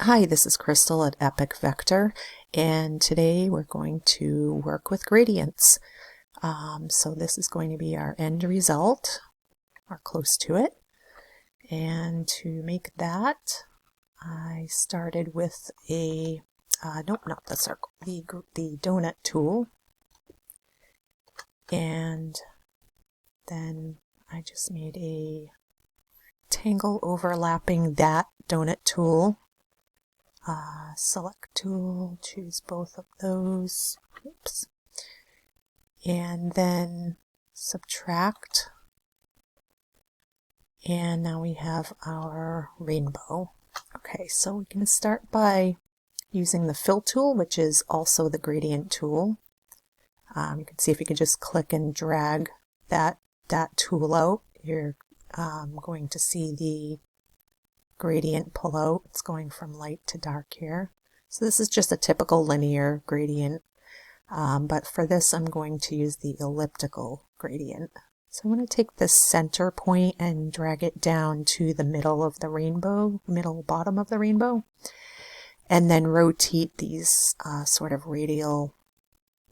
Hi, this is Crystal at Epic Vector, and today we're going to work with gradients. So this is going to be our end result, or close to it. And to make that, I started with a, nope, not the circle, the donut tool. And then I just made a rectangle overlapping that donut tool. Select tool, choose both of those, oops, and then subtract, and now we have our rainbow. Okay, so we can start by using the fill tool, which is also the gradient tool. You can see if you can just click and drag that tool out, you're going to see the gradient pull out. It's going from light to dark here. So this is just a typical linear gradient, but for this I'm going to use the elliptical gradient. So I'm going to take this center point and drag it down to the middle of the rainbow, bottom of the rainbow, and then rotate these sort of radial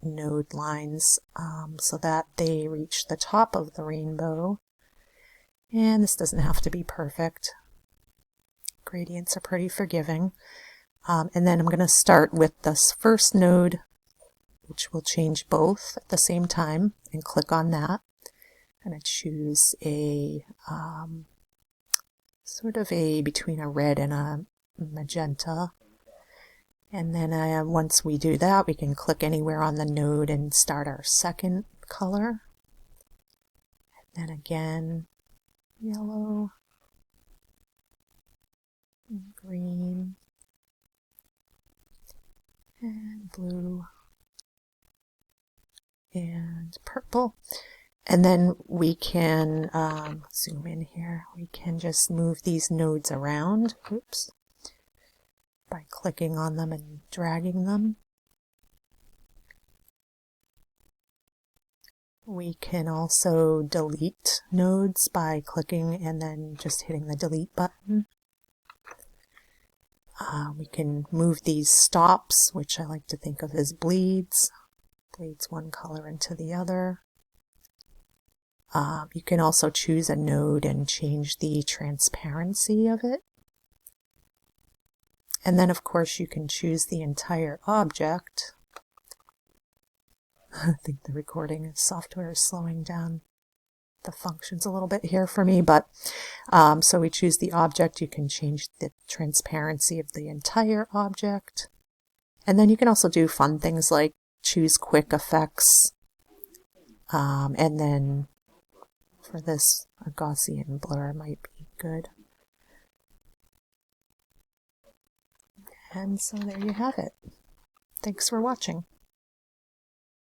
node lines so that they reach the top of the rainbow. And this doesn't have to be perfect. Gradients are pretty forgiving. And then I'm going to start with this first node, which will change both at the same time, and click on that. And I choose a sort of between a red and a magenta. And then once we do that, we can click anywhere on the node and start our second color. And then again, yellow, green, and blue, and purple. And then we can zoom in here. We can just move these nodes around, oops, by clicking on them and dragging them. We can also delete nodes by clicking and then just hitting the delete button. We can move these stops, which I like to think of as bleeds. Bleeds one color into the other. You can also choose a node and change the transparency of it. And then, of course, you can choose the entire object. I think the recording software is slowing down the functions a little bit here for me, but so we choose the object. You can change the transparency of the entire object. And then you can also do fun things like choose quick effects, and then for this, a Gaussian blur might be good. And so there you have it. Thanks for watching.